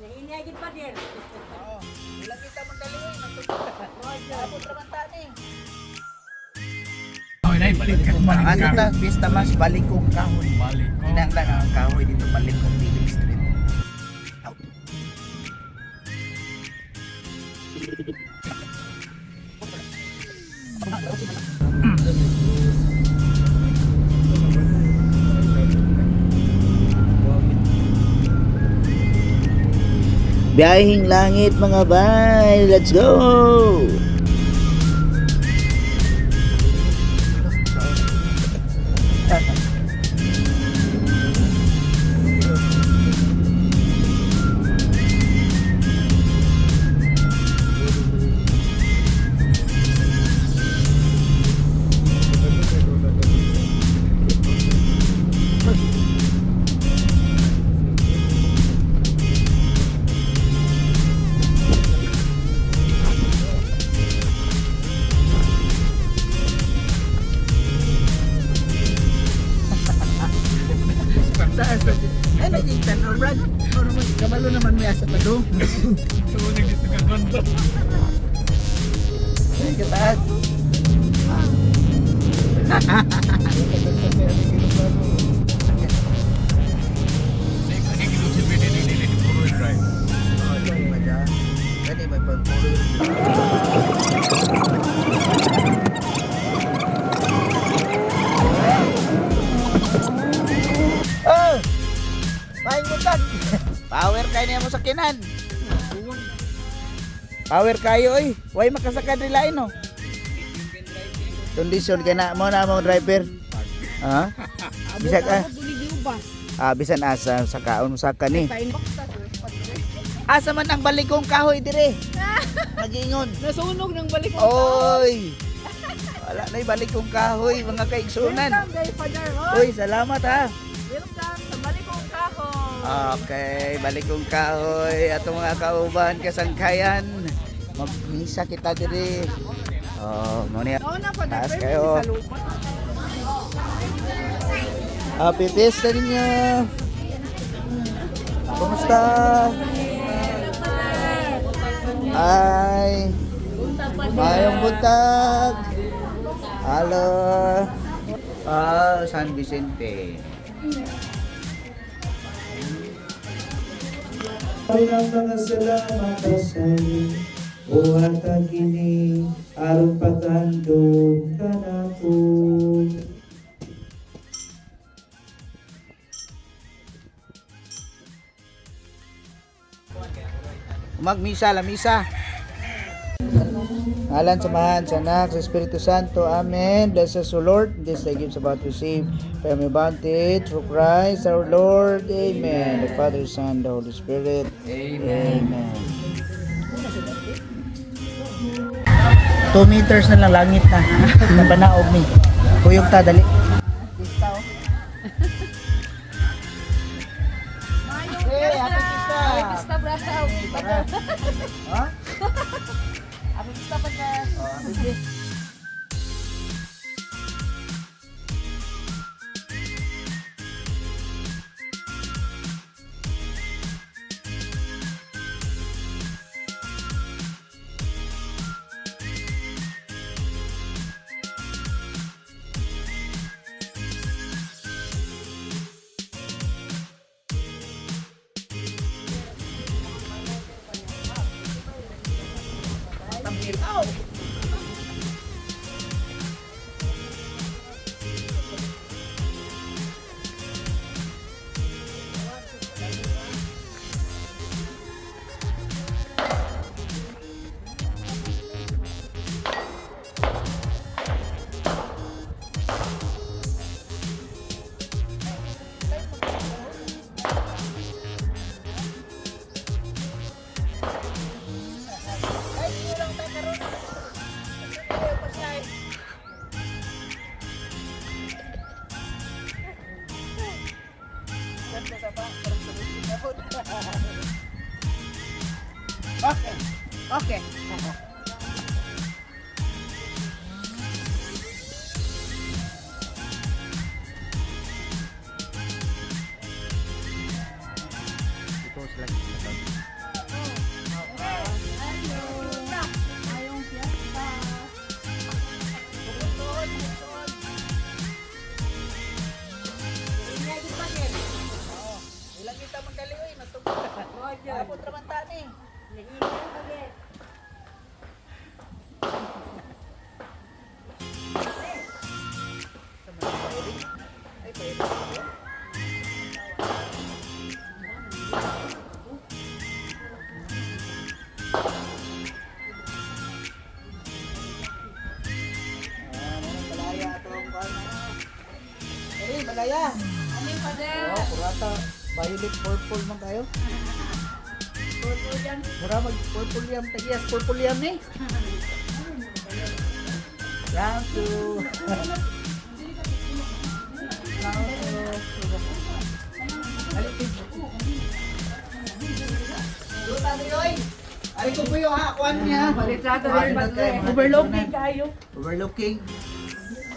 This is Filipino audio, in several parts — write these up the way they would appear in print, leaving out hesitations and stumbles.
Nainagin pa din. Oo. Ilang kita mong daliwin. Abot naman tani. Oh, nay balik ka balik Ano ka. ta? Pista mas balik kong kahoy. Balik ko. Hinanglan ang kahoy dito balik kong Dilig Street. Au. Biyahing langit mga bay, let's go! Ay, naging tanong, Brad. Kamalo naman may asa pa doon. Tuwag dito ka gondo. Ay, kataas. Ini kita sini ini puro drive. Oh, yung mada. Gani, may pagpuro. Oh! Maing buntag! Power kayo niya mo sa kinan. Power kayo oy. Way makasakad nila no. Condition kay na mo na mong driver. Ha? Bisa ka. Bisan asa sa kaon sa kani. Asa man ang balikong kahoy dire? Magingon. Nasunog ng balik ko. Oy. Wala na balikong kahoy mga kaigsunan. Welcome, guys, Father. Oy, salamat ha. Welcome sa balik kong kahoy. Okay, balikong kahoy atong mga kauban kasangkayan. Magmisa kita dire. Oh, mo niya. Oo na, Father. Taas Pero kayo. sa lupa. Happy Fiesta ninyo. Kumusta? Ay. Mayong buntag. Halo. San Vicente. Ang mga salamat sa iyo, buhat ang kini, aron patandong ka na po. Magmisa la misa. Alan samahan sa anak sa Espiritu Santo. Amen. Bless us, O Lord. This the gifts about to receive. From your bounty through Christ our Lord. Amen. The Father, Son, the Holy Spirit. Amen. 2 meters na lang langit na. Nabanaog ni. Kuyog ta dali. Hey, happy pista. Basta, brasa. Ha? Happy pista, Father. Okay. Okay. Ito sila. Abot raman tani. Balaya atong balaya. Ano yung pader? Oh, kurata. Violet purple man tayo. Purple yan. Mura mag purple yam tagiyas purple yam ni. Round 2. Luta niyoy. Ari ko puyo ha, kuan niya. Balitrado Kuan rin na pader. tayo, Overlooking kayo. Overlooking.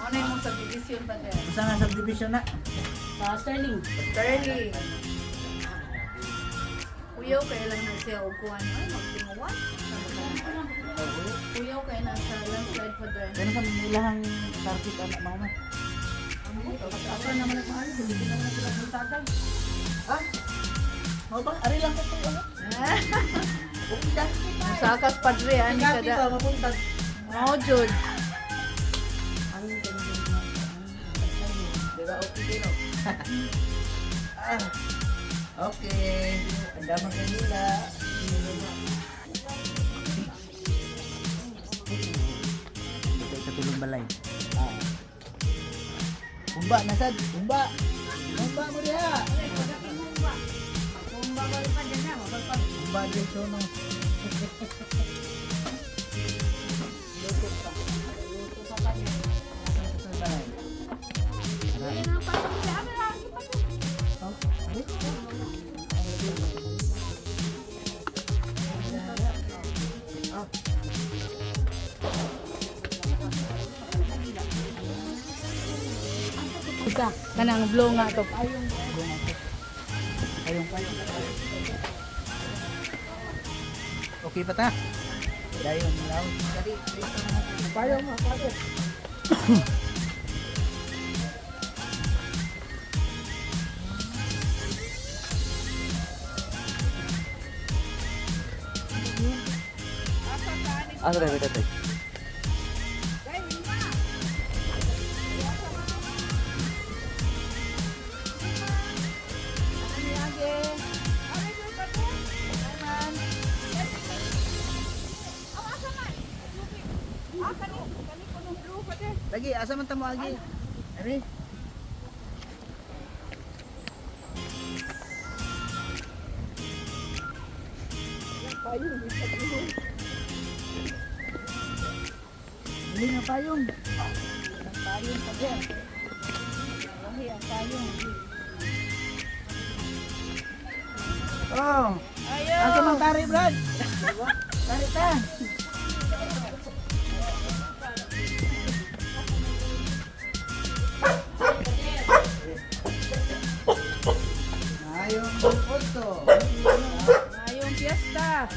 Ano yung subdivision pader? Sa nga subdivision na. Sa Sterling. Sterling. Kuyaw kaya lang na siya upuan. Ay, magtinguan. Kuyaw kaya na sa landslide pader. Kano sa ilahang carpet anak mama. Ako naman nagmahal. Hindi naman sila magtagay. Ha? Mo ba? Ari lang ko to ano? Punta. Sakas padre, ani Kapi kada. ba mapunta? Oh, Jud. Diba okay din no? Ah. Okay. Ang damang kanila. Ito sa tulong balay. Ah. Kumba nasad, kumba. Kumba mo diha. Kumba din sono. Luto pa. Luto pa kanya. Sa balay. Oh, ay. Ika, kanang blow nga to. Ayong. Okay pa ta? Dayong law. Payong nga payong. Asa tayo beta tayo? Lagi, asa man tamo agi? Ari. Hindi na payong. Ang payong pa din. Wahi ang payong. Oh. Ayo. Asa man tari, Brad? Tari ta. Ayong foto. Ayong fiesta.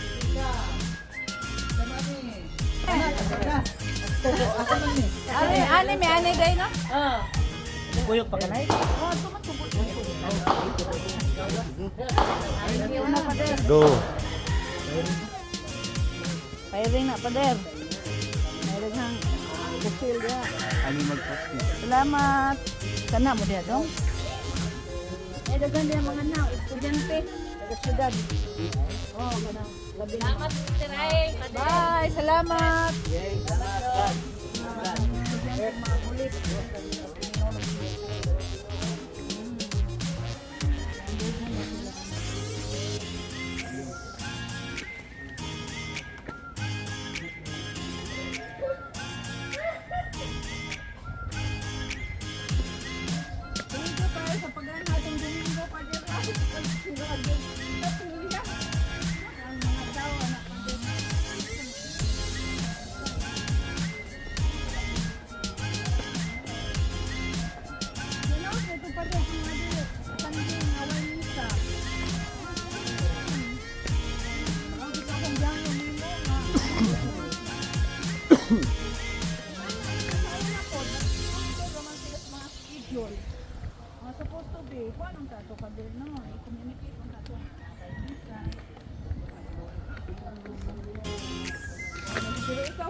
Asa man ni? Ani may ani day no? Buyok pa kanay? Oh, tumatubot. Ayaw na pader. Go. Firing na pader. Mayroon hang bukil dia. Ani magposti. Salamat. Kana mo dia dong. Dagan dia mga na estudyante taga syudad. Oh, kana. Salamat Sir Ay. Bye, salamat.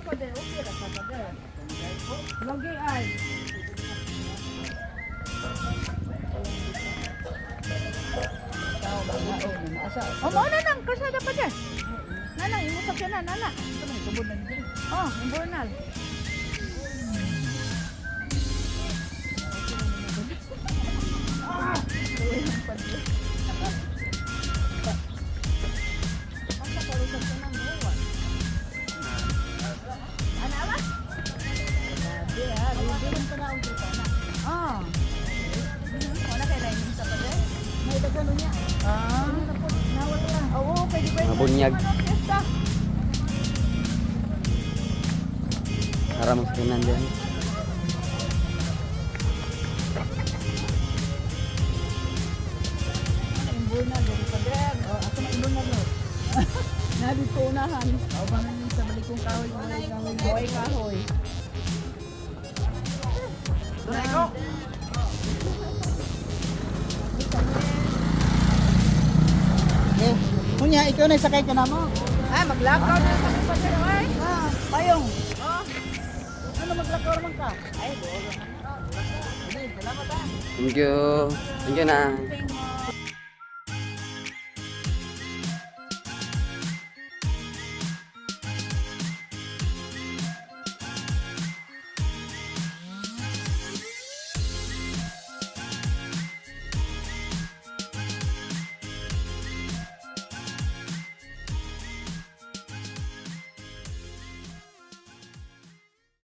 pa din. Okay ra pa din. Lagi ay. Oh, mo na nang kasada pa dyan. Nanang, imo sa kena, nana. Oh, imbonal. Ah. Wala kay lain sa pala. May dagano niya. Ah. Nawat lang. Oo, pwede pwede. Mabunyag. Fiesta. Para mas kinan din. Imbuna diri pa din. Oh, ako na imbuna no. Nabi ko unahan. Aw bangan ni sa balik kong kahoy, kahoy, kahoy. Doon ikaw. Okay. Kunya, ikaw na sakay ka na mo. Ah, maglakaw na kami pa din ay. Ah, payong. Oh. Ano maglakaw naman ka? Ay, do. Thank you. Thank you na. Thank you.